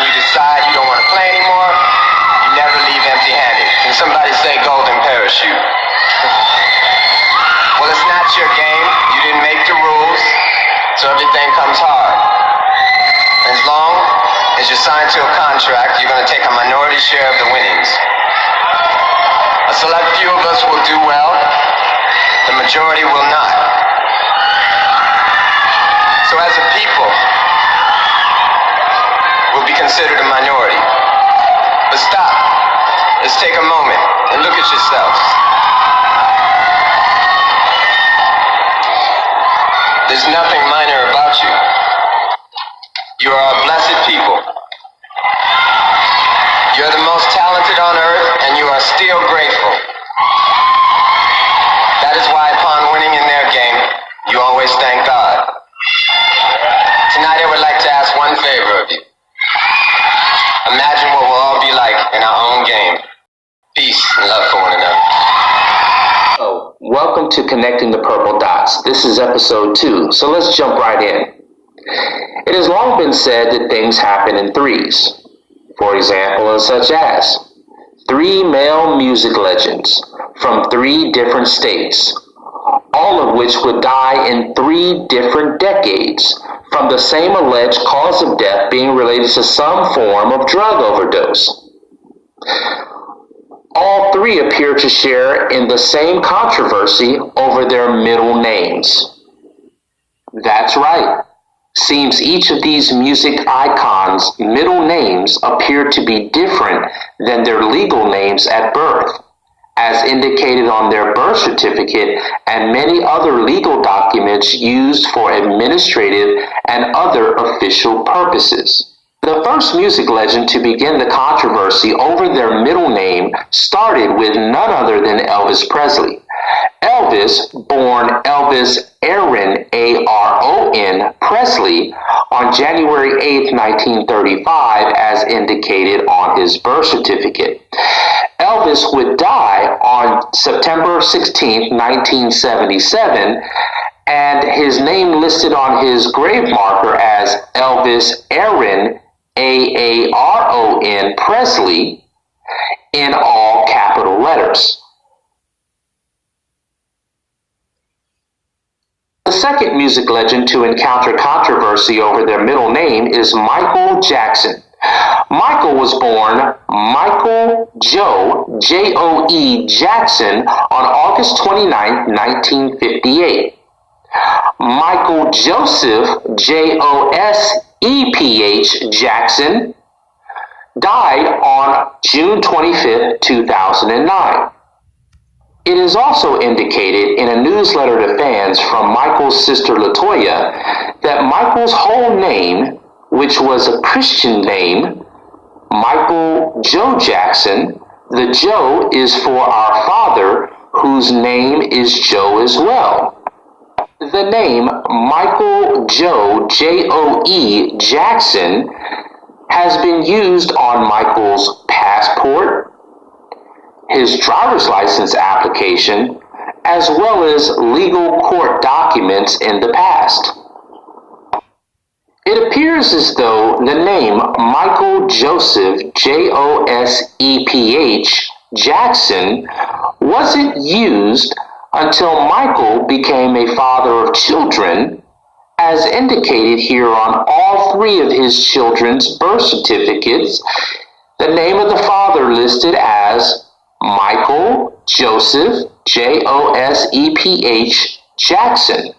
you decide you don't want to play anymore, you never leave empty-handed. Can somebody say golden parachute? Well, it's not your game. You didn't make the rules, so everything comes hard. As long as you're signed to a contract, you're going to take a minority share of the winnings. A select few of us will do well. The majority will not. So as a people, we'll be considered a minority. But stop. Let's take a moment and look at yourselves. There's nothing minor about you. You are a blessed people. You're the most talented on earth, and you are still grateful. That is why upon winning in their game, you always thank God. Tonight I would like to ask one favor of you. Imagine what we'll all be like in our own game. Peace and love for one another. Welcome to Connecting the Purple Dots. This is episode 2, so let's jump right in. It has long been said that things happen in threes. For example, such as 3 male music legends from 3 different states, all of which would die in 3 different decades from the same alleged cause of death being related to some form of drug overdose. All 3 appear to share in the same controversy over their middle names. That's right. Seems each of these music icons' middle names appear to be different than their legal names at birth, as indicated on their birth certificate and many other legal documents used for administrative and other official purposes. The first music legend to begin the controversy over their middle name started with none other than Elvis Presley. Elvis, born Elvis Aaron Aaron Presley on January 8, 1935, as indicated on his birth certificate. Elvis would die on September 16, 1977, and his name listed on his grave marker as Elvis Aaron Aaron Presley in all capital letters. The second music legend to encounter controversy over their middle name is Michael Jackson. Michael was born Michael Joe, J-O-E, Jackson on August 29, 1958. Michael Joseph, Joseph Jackson, died on June 25, 2009. It is also indicated in a newsletter to fans from Michael's sister LaToya that Michael's whole name, which was a Christian name, Michael Joe Jackson, the Joe is for our Father, whose name is Joe as well. The name Michael Joe, J-O-E, Jackson has been used on Michael's passport, his driver's license application, as well as legal court documents in the past. It appears as though the name Michael Joseph, Joseph, Jackson wasn't used until Michael became a father of children, as indicated here on all 3 of his children's birth certificates. The name of the father listed as Michael Joseph, Joseph, Jackson,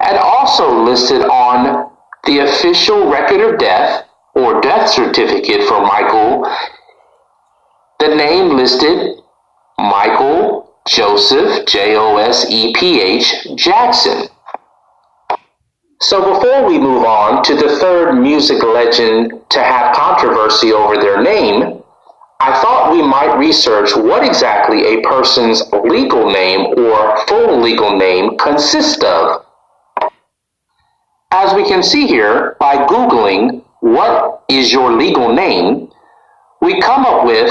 and also listed on the official record of death or death certificate for Michael, the name listed Michael Joseph, Joseph, Jackson. So before we move on to the third music legend to have controversy over their name, I thought we might research what exactly a person's legal name or full legal name consists of. As we can see here, by Googling, "What is your legal name?" we come up with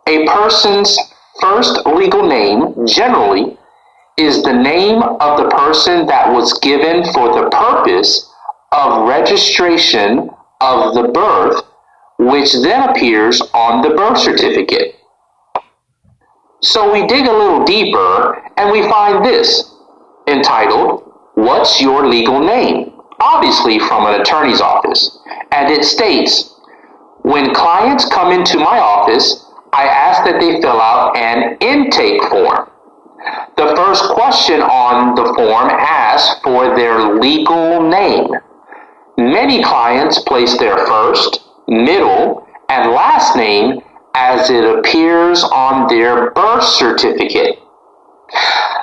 a person's first legal name generally is the name of the person that was given for the purpose of registration of the birth, which then appears on the birth certificate. So we dig a little deeper and we find this, entitled, "What's Your Legal Name?" Obviously from an attorney's office. And it states, "When clients come into my office, I ask that they fill out an intake form. The first question on the form asks for their legal name. Many clients place their first, middle, and last name as it appears on their birth certificate.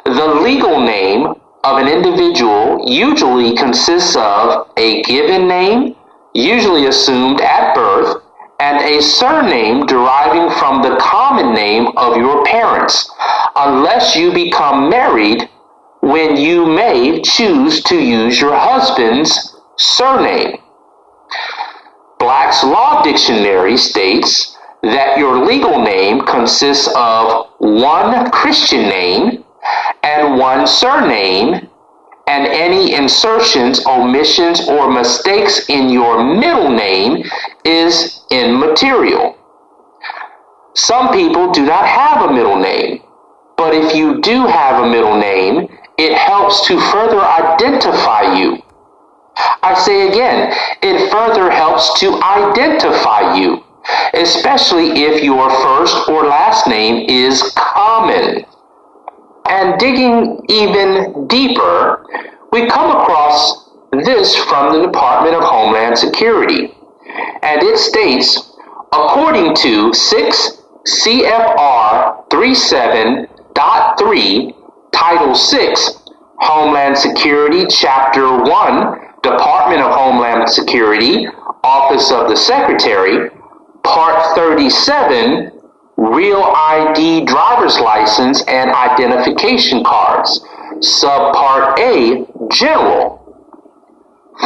The legal name of an individual usually consists of a given name, usually assumed at birth, and a surname deriving from the common name of your parents, unless you become married, when you may choose to use your husband's surname." Black's Law Dictionary states that your legal name consists of one Christian name and one surname, and any insertions, omissions, or mistakes in your middle name is immaterial. Some people do not have a middle name, but if you do have a middle name, it helps to further identify you. I say again, it further helps to identify you, especially if your first or last name is common. And digging even deeper, we come across this from the Department of Homeland Security. And it states, according to 6 CFR 37.3, Title 6, Homeland Security, Chapter 1, Department of Homeland Security, Office of the Secretary, Part 37, Real ID driver's license and identification cards. Subpart A, General.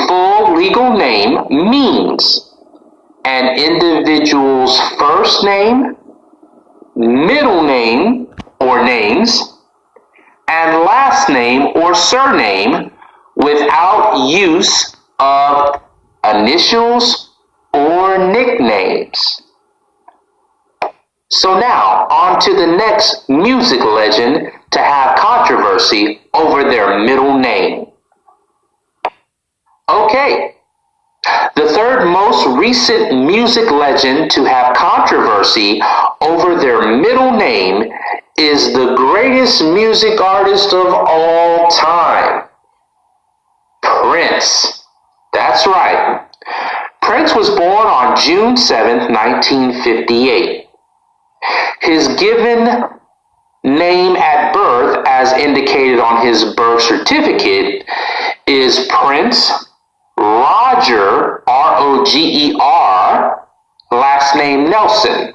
Full legal name means an individual's first name, middle name or names, and last name or surname without use of initials or nicknames. So now, on to the next music legend to have controversy over their middle name. Okay, the third most recent music legend to have controversy over their middle name is the greatest music artist of all time, Prince. That's right. Prince was born on June 7th, 1958. His given name at birth, as indicated on his birth certificate, is Prince Roger, R-O-G-E-R, last name Nelson.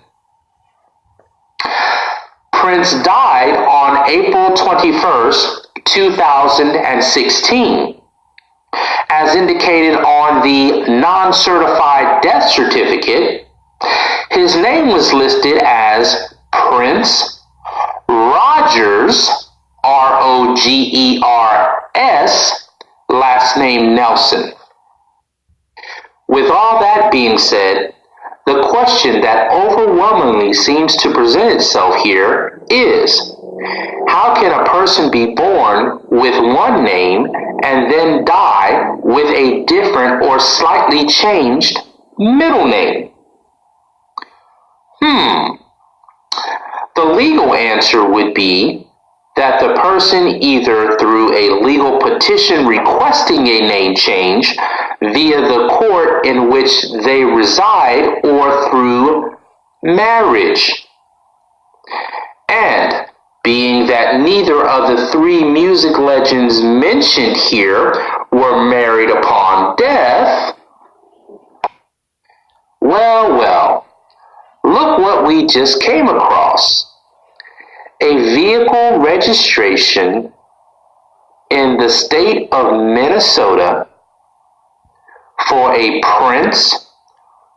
Prince died on April 21st, 2016. As indicated on the non-certified death certificate, his name was listed as Prince Rogers, R-O-G-E-R-S, last name Nelson. With all that being said, the question that overwhelmingly seems to present itself here is, how can a person be born with one name and then die with a different or slightly changed middle name? The legal answer would be that the person, either through a legal petition requesting a name change via the court in which they reside, or through marriage. And being that neither of the three music legends mentioned here were married upon death, well, look what we just came across. A vehicle registration in the state of Minnesota for a Prince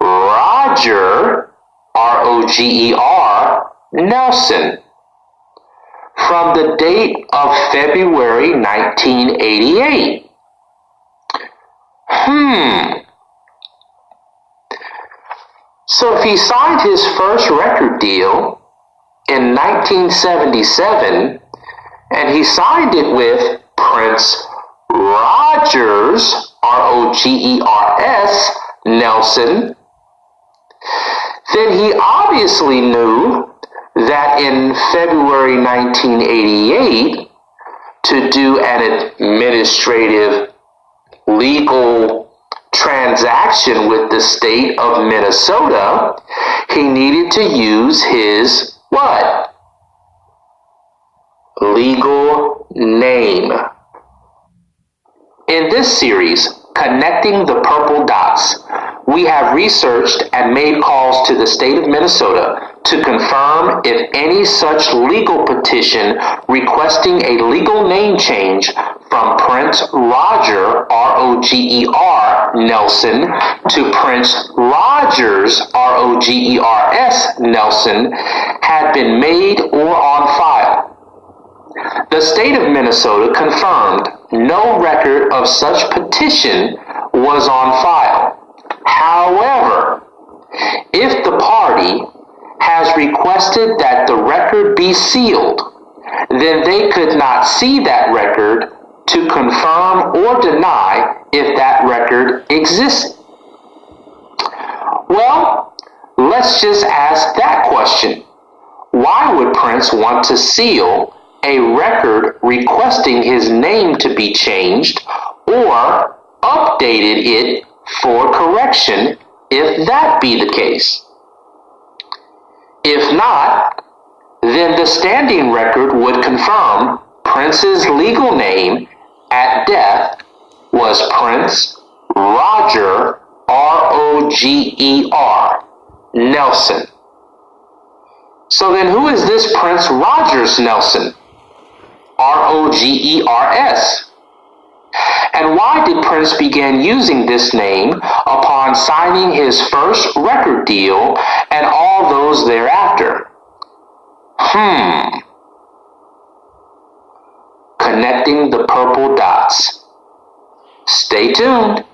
Roger, R-O-G-E-R, Nelson, from the date of February 1988. So if he signed his first record deal in 1977, and he signed it with Prince Rogers, Rogers, Nelson, then he obviously knew that in February 1988, to do an administrative legal transaction with the state of Minnesota, he needed to use his what? Legal name. In this series, Connecting the Purple Dots, we have researched and made calls to the state of Minnesota to confirm if any such legal petition requesting a legal name change from Prince Roger, Roger, Nelson, to Prince Rogers, Rogers, Nelson, had been made or on file. The state of Minnesota confirmed no record of such petition was on file. However, if the party has requested that the record be sealed, then they could not see that record to confirm or deny if that record exists. Well, let's just ask that question. Why would Prince want to seal a record requesting his name to be changed or updated it for correction if that be the case? If not, then the standing record would confirm Prince's legal name at death was Prince Roger, Roger, Nelson. So then who is this Prince Rogers Nelson? Rogers. And why did Prince begin using this name upon signing his first record deal and all those thereafter? Connecting the purple dots. Stay tuned.